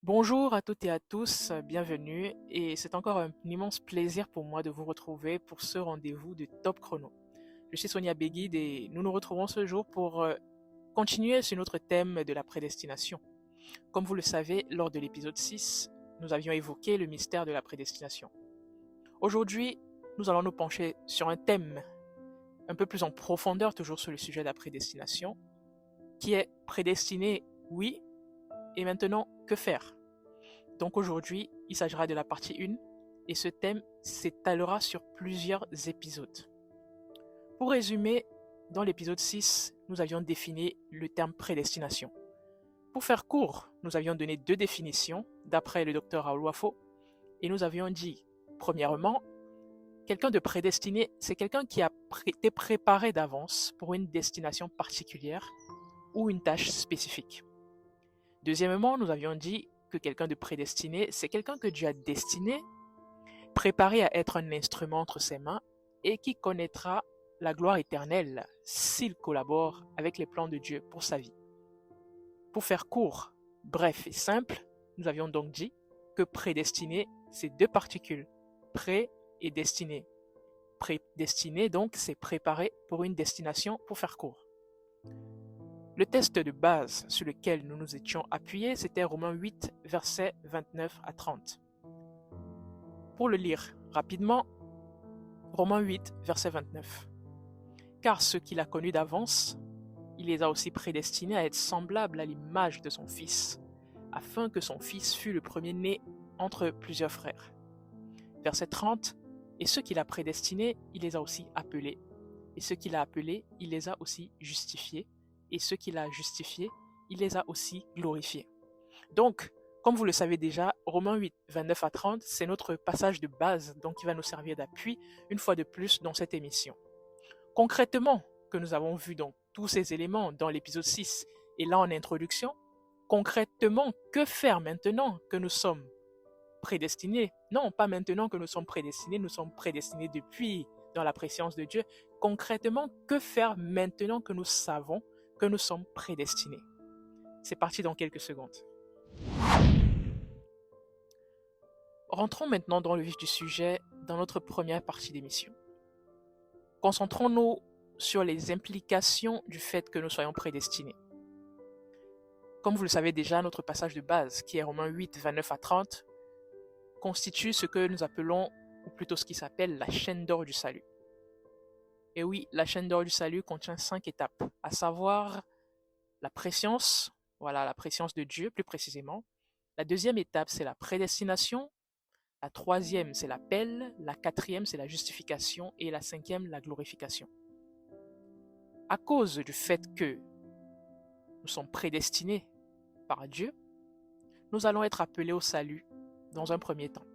Bonjour à toutes et à tous, bienvenue et c'est encore un immense plaisir pour moi de vous retrouver pour ce rendez-vous de Top Chrono. Je suis Sonia Beguide et nous nous retrouvons ce jour pour continuer sur notre thème de la prédestination. Comme vous le savez, lors de l'épisode 6, nous avions évoqué le mystère de la prédestination. Aujourd'hui, nous allons nous pencher sur un thème un peu plus en profondeur, toujours sur le sujet de la prédestination, qui est prédestiné, oui, et maintenant, que faire? Donc aujourd'hui, il s'agira de la partie 1 et ce thème s'étalera sur plusieurs épisodes. Pour résumer, dans l'épisode 6, nous avions défini le terme prédestination. Pour faire court, nous avions donné 2 définitions d'après le docteur Raoul Wafo et nous avions dit, premièrement, quelqu'un de prédestiné, c'est quelqu'un qui a été préparé d'avance pour une destination particulière ou une tâche spécifique. Deuxièmement, nous avions dit que quelqu'un de prédestiné, c'est quelqu'un que Dieu a destiné, préparé à être un instrument entre ses mains et qui connaîtra la gloire éternelle s'il collabore avec les plans de Dieu pour sa vie. Pour faire court, bref et simple, nous avions donc dit que prédestiné, c'est 2 particules, pré et destiné. Prédestiné, donc, c'est préparé pour une destination, pour faire court. Le test de base sur lequel nous nous étions appuyés, c'était Romains 8, versets 29 à 30. Pour le lire rapidement, Romains 8, verset 29. Car ceux qu'il a connus d'avance, il les a aussi prédestinés à être semblables à l'image de son Fils, afin que son Fils fût le premier-né entre plusieurs frères. Verset 30. Et ceux qu'il a prédestinés, il les a aussi appelés. Et ceux qu'il a appelés, il les a aussi justifiés. Et ceux qu'il a justifiés, il les a aussi glorifiés. Donc, comme vous le savez déjà, Romains 8, 29 à 30, c'est notre passage de base, donc qui va nous servir d'appui une fois de plus dans cette émission. Concrètement, que nous avons vu donc tous ces éléments dans l'épisode 6 et là en introduction, concrètement, que faire maintenant que nous sommes prédestinés? Non, pas maintenant que nous sommes prédestinés depuis dans la préscience de Dieu. Concrètement, que faire maintenant que nous savons que nous sommes prédestinés? C'est parti dans quelques secondes. Rentrons maintenant dans le vif du sujet dans notre première partie d'émission. Concentrons-nous sur les implications du fait que nous soyons prédestinés. Comme vous le savez déjà, notre passage de base, qui est Romains 8, 29 à 30, constitue ce que nous appelons, ou plutôt ce qui s'appelle la chaîne d'or du salut. Et oui, la chaîne d'or du salut contient 5 étapes, à savoir la préscience, voilà la préscience de Dieu plus précisément. La deuxième étape, c'est la prédestination. La troisième, c'est l'appel. La quatrième, c'est la justification. Et la cinquième, la glorification. À cause du fait que nous sommes prédestinés par Dieu, nous allons être appelés au salut dans un premier temps.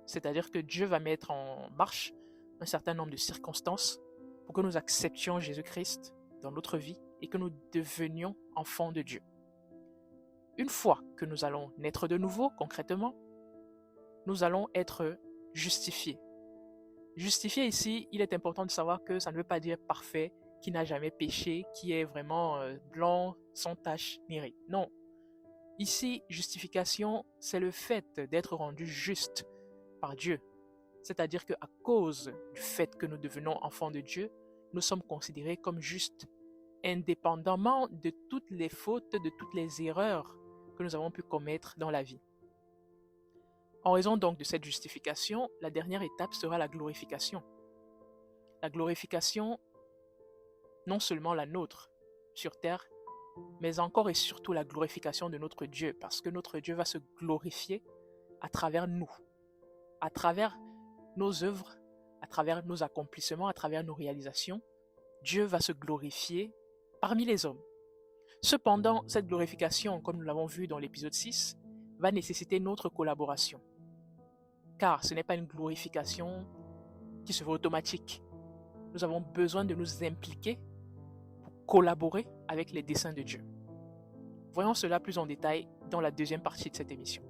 C'est-à-dire que Dieu va mettre en marche un certain nombre de circonstances pour que nous acceptions Jésus-Christ dans notre vie et que nous devenions enfants de Dieu. Une fois que nous allons naître de nouveau, concrètement, nous allons être justifiés. Justifié ici, il est important de savoir que ça ne veut pas dire parfait, qui n'a jamais péché, qui est vraiment blanc, sans tache ni ride. Non. Ici, justification, c'est le fait d'être rendu juste par Dieu. C'est-à-dire qu'à cause du fait que nous devenons enfants de Dieu, nous sommes considérés comme justes, indépendamment de toutes les fautes, de toutes les erreurs que nous avons pu commettre dans la vie. En raison donc de cette justification, la dernière étape sera la glorification. La glorification, non seulement la nôtre sur terre, mais encore et surtout la glorification de notre Dieu, parce que notre Dieu va se glorifier à travers nous, à travers nos œuvres, à travers nos accomplissements, à travers nos réalisations. Dieu va se glorifier parmi les hommes. Cependant, cette glorification, comme nous l'avons vu dans l'épisode 6, va nécessiter notre collaboration. Car ce n'est pas une glorification qui se fait automatique. Nous avons besoin de nous impliquer pour collaborer avec les desseins de Dieu. Voyons cela plus en détail dans la deuxième partie de cette émission.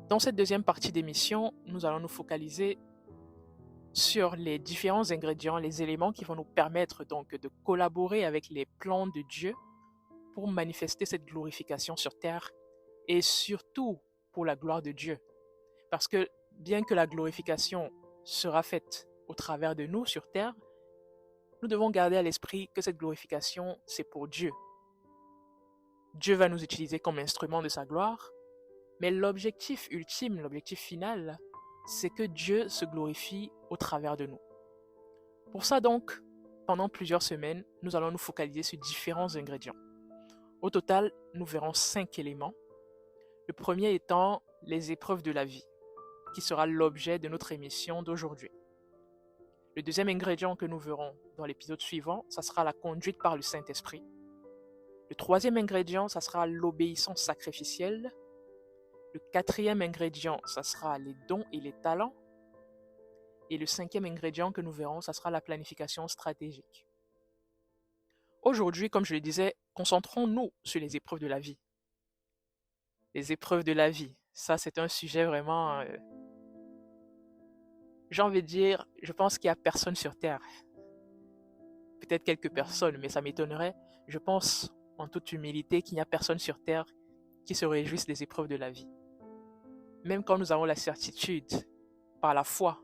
Dans cette deuxième partie d'émission, nous allons nous focaliser sur les différents ingrédients, les éléments qui vont nous permettre donc de collaborer avec les plans de Dieu pour manifester cette glorification sur terre et surtout pour la gloire de Dieu. Parce que bien que la glorification sera faite au travers de nous sur terre, nous devons garder à l'esprit que cette glorification, c'est pour Dieu. Dieu va nous utiliser comme instrument de sa gloire, mais l'objectif ultime, l'objectif final, c'est que Dieu se glorifie au travers de nous. Pour ça donc, pendant plusieurs semaines, nous allons nous focaliser sur différents ingrédients. Au total, nous verrons 5 éléments. Le premier étant les épreuves de la vie, qui sera l'objet de notre émission d'aujourd'hui. Le deuxième ingrédient que nous verrons dans l'épisode suivant, ça sera la conduite par le Saint-Esprit. Le troisième ingrédient, ça sera l'obéissance sacrificielle. Le quatrième ingrédient, ça sera les dons et les talents. Et le cinquième ingrédient que nous verrons, ça sera la planification stratégique. Aujourd'hui, comme je le disais, concentrons-nous sur les épreuves de la vie. Les épreuves de la vie, ça c'est un sujet vraiment... j'ai envie de dire, je pense qu'il n'y a personne sur Terre. Peut-être quelques personnes, mais ça m'étonnerait. Je pense, en toute humilité, qu'il n'y a personne sur Terre qui se réjouisse des épreuves de la vie. Même quand nous avons la certitude, par la foi,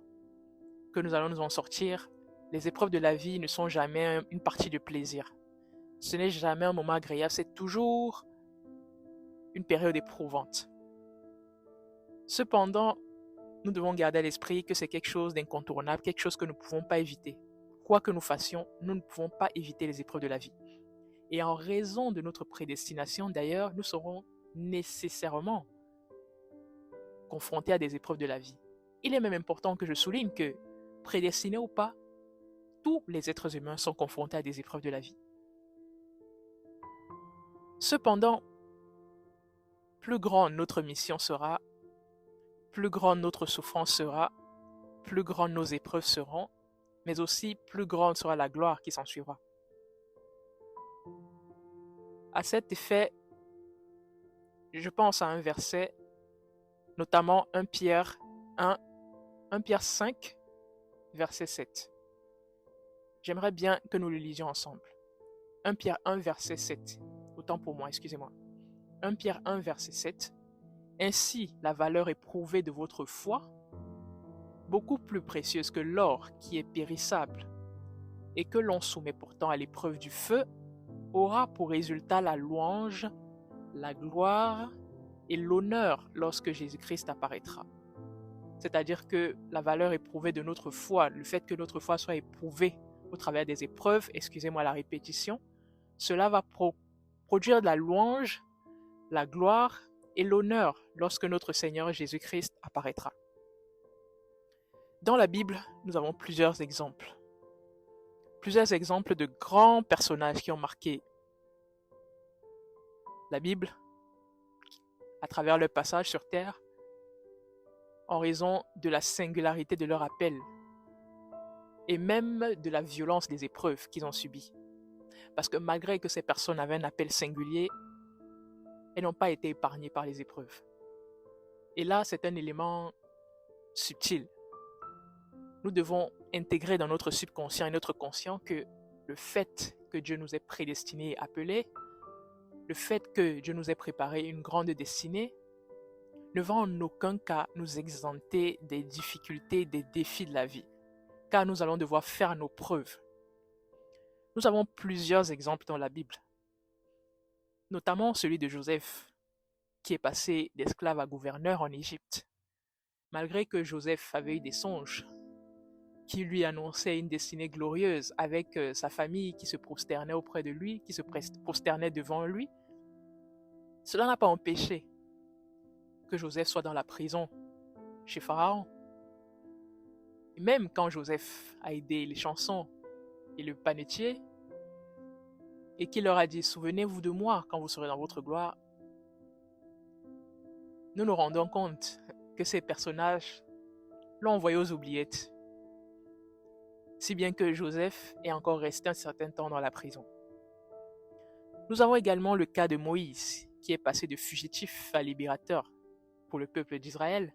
que nous allons nous en sortir, les épreuves de la vie ne sont jamais une partie de plaisir. Ce n'est jamais un moment agréable, c'est toujours une période éprouvante. Cependant, nous devons garder à l'esprit que c'est quelque chose d'incontournable, quelque chose que nous ne pouvons pas éviter. Quoi que nous fassions, nous ne pouvons pas éviter les épreuves de la vie. Et en raison de notre prédestination, d'ailleurs, nous serons nécessairement confrontés à des épreuves de la vie. Il est même important que je souligne que, prédestinés ou pas, tous les êtres humains sont confrontés à des épreuves de la vie. Cependant, plus grande notre mission sera, plus grande notre souffrance sera, plus grandes nos épreuves seront, mais aussi plus grande sera la gloire qui s'en suivra. À cet effet, je pense à un verset, notamment 1 Pierre 5, verset 7. J'aimerais bien que nous le lisions ensemble. 1 Pierre 1, verset 7. Autant pour moi, excusez-moi. 1 Pierre 1, verset 7. Ainsi, la valeur éprouvée de votre foi, beaucoup plus précieuse que l'or qui est périssable et que l'on soumet pourtant à l'épreuve du feu, aura pour résultat la louange, la gloire et l'honneur lorsque Jésus-Christ apparaîtra. C'est-à-dire que la valeur éprouvée de notre foi, le fait que notre foi soit éprouvée au travers des épreuves, excusez-moi la répétition, cela va produire de la louange, la gloire et l'honneur lorsque notre Seigneur Jésus-Christ apparaîtra. Dans la Bible, nous avons plusieurs exemples de grands personnages qui ont marqué la Bible à travers leur passage sur terre en raison de la singularité de leur appel et même de la violence des épreuves qu'ils ont subies. Parce que malgré que ces personnes avaient un appel singulier, elles n'ont pas été épargnées par les épreuves. Et là, c'est un élément subtil. Nous devons intégrer dans notre subconscient et notre conscient que le fait que Dieu nous ait prédestinés et appelés, le fait que Dieu nous ait préparé une grande destinée, ne va en aucun cas nous exempter des difficultés, des défis de la vie, car nous allons devoir faire nos preuves. Nous avons plusieurs exemples dans la Bible, notamment celui de Joseph, qui est passé d'esclave à gouverneur en Égypte. Malgré que Joseph avait eu des songes qui lui annonçaient une destinée glorieuse avec sa famille qui se prosternait auprès de lui, qui se prosternait devant lui, cela n'a pas empêché que Joseph soit dans la prison chez Pharaon. Et même quand Joseph a aidé les chansons et le panetier, et qu'il leur a dit « Souvenez-vous de moi quand vous serez dans votre gloire », nous nous rendons compte que ces personnages l'ont envoyé aux oubliettes, si bien que Joseph est encore resté un certain temps dans la prison. Nous avons également le cas de Moïse, qui est passé de fugitif à libérateur pour le peuple d'Israël.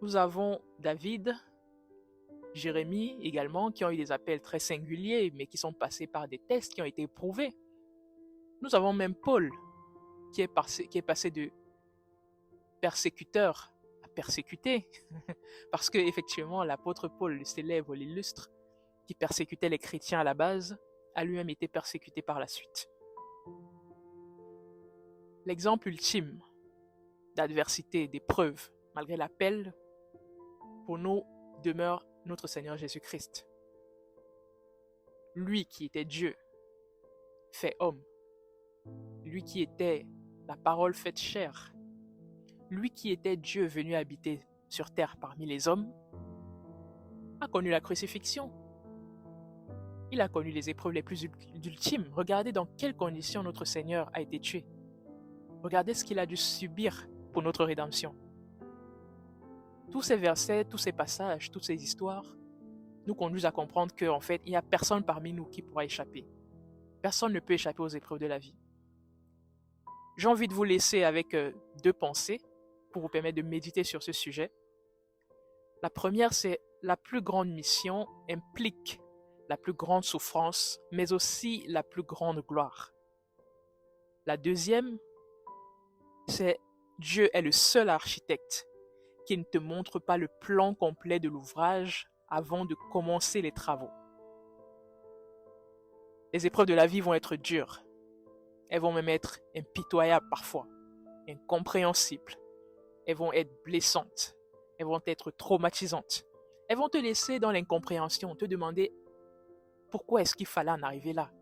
Nous avons David, Jérémie également, qui ont eu des appels très singuliers, mais qui sont passés par des tests qui ont été éprouvés. Nous avons même Paul qui est passé de persécuteur à persécuté. Parce que effectivement, l'apôtre Paul, le célèbre, l'illustre, qui persécutait les chrétiens à la base, a lui-même été persécuté par la suite. L'exemple ultime d'adversité, d'épreuve, malgré l'appel, pour nous demeure notre Seigneur Jésus-Christ. Lui qui était Dieu, fait homme. Lui qui était la parole faite chair. Lui qui était Dieu venu habiter sur terre parmi les hommes, a connu la crucifixion. Il a connu les épreuves les plus ultimes. Regardez dans quelles conditions notre Seigneur a été tué. Regardez ce qu'il a dû subir pour notre rédemption. Tous ces versets, tous ces passages, toutes ces histoires nous conduisent à comprendre qu'en fait, il n'y a personne parmi nous qui pourra échapper. Personne ne peut échapper aux épreuves de la vie. J'ai envie de vous laisser avec deux pensées pour vous permettre de méditer sur ce sujet. La première, c'est la plus grande mission implique la plus grande souffrance, mais aussi la plus grande gloire. La deuxième, c'est Dieu est le seul architecte qui ne te montre pas le plan complet de l'ouvrage avant de commencer les travaux. Les épreuves de la vie vont être dures. Elles vont même être impitoyables parfois, incompréhensibles. Elles vont être blessantes. Elles vont être traumatisantes. Elles vont te laisser dans l'incompréhension, te demander pourquoi est-ce qu'il fallait en arriver là.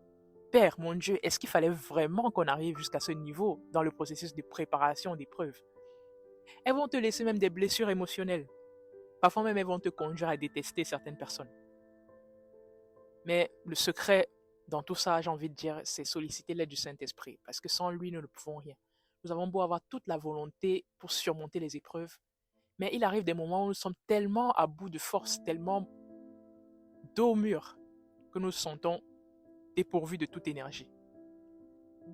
Père, mon Dieu, est-ce qu'il fallait vraiment qu'on arrive jusqu'à ce niveau dans le processus de préparation d'épreuves? Elles vont te laisser même des blessures émotionnelles. Parfois même, elles vont te conduire à détester certaines personnes. Mais le secret dans tout ça, j'ai envie de dire, c'est solliciter l'aide du Saint-Esprit. Parce que sans lui, nous ne pouvons rien. Nous avons beau avoir toute la volonté pour surmonter les épreuves, mais il arrive des moments où nous sommes tellement à bout de force, tellement dos au mur, que nous nous sentons dépourvus de toute énergie.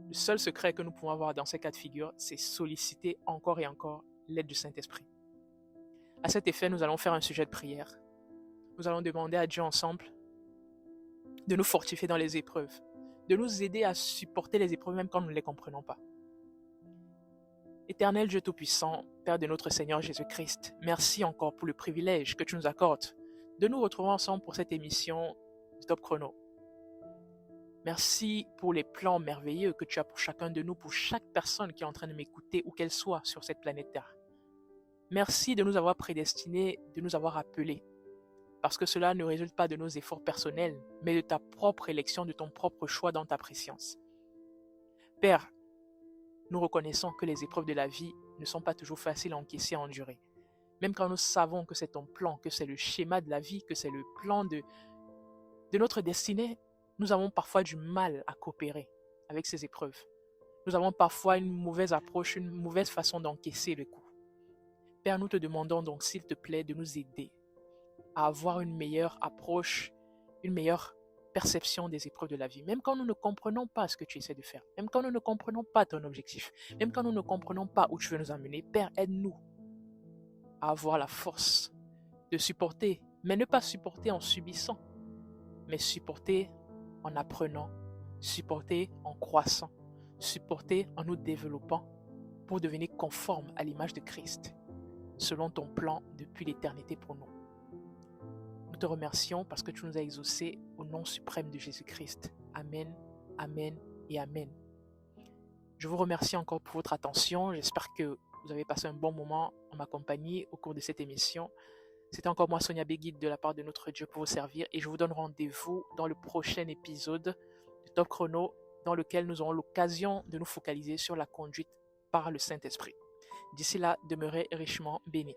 Le seul secret que nous pouvons avoir dans ces cas de figure, c'est solliciter encore et encore l'aide du Saint-Esprit. À cet effet, nous allons faire un sujet de prière. Nous allons demander à Dieu ensemble de nous fortifier dans les épreuves, de nous aider à supporter les épreuves même quand nous ne les comprenons pas. Éternel Dieu Tout-Puissant, Père de notre Seigneur Jésus-Christ, merci encore pour le privilège que tu nous accordes de nous retrouver ensemble pour cette émission du Top Chrono. Merci pour les plans merveilleux que tu as pour chacun de nous, pour chaque personne qui est en train de m'écouter, où qu'elle soit sur cette planète Terre. Merci de nous avoir prédestinés, de nous avoir appelés, parce que cela ne résulte pas de nos efforts personnels, mais de ta propre élection, de ton propre choix dans ta préscience. Père, nous reconnaissons que les épreuves de la vie ne sont pas toujours faciles à encaisser, à endurer. Même quand nous savons que c'est ton plan, que c'est le schéma de la vie, que c'est le plan de notre destinée, nous avons parfois du mal à coopérer avec ces épreuves. Nous avons parfois une mauvaise approche, une mauvaise façon d'encaisser le coup. Père, nous te demandons donc, s'il te plaît, de nous aider à avoir une meilleure approche, une meilleure perception des épreuves de la vie. Même quand nous ne comprenons pas ce que tu essaies de faire, même quand nous ne comprenons pas ton objectif, même quand nous ne comprenons pas où tu veux nous amener, Père, aide-nous à avoir la force de supporter, mais ne pas supporter en subissant, mais supporter en apprenant, supporter en croissant, supporter en nous développant pour devenir conforme à l'image de Christ, selon ton plan depuis l'éternité pour nous. Nous te remercions parce que tu nous as exaucés au nom suprême de Jésus-Christ. Amen, amen et amen. Je vous remercie encore pour votre attention. J'espère que vous avez passé un bon moment en ma compagnie au cours de cette émission. C'était encore moi, Sonia Beguide, de la part de notre Dieu pour vous servir. Et je vous donne rendez-vous dans le prochain épisode de Top Chrono, dans lequel nous aurons l'occasion de nous focaliser sur la conduite par le Saint-Esprit. D'ici là, demeurez richement bénis.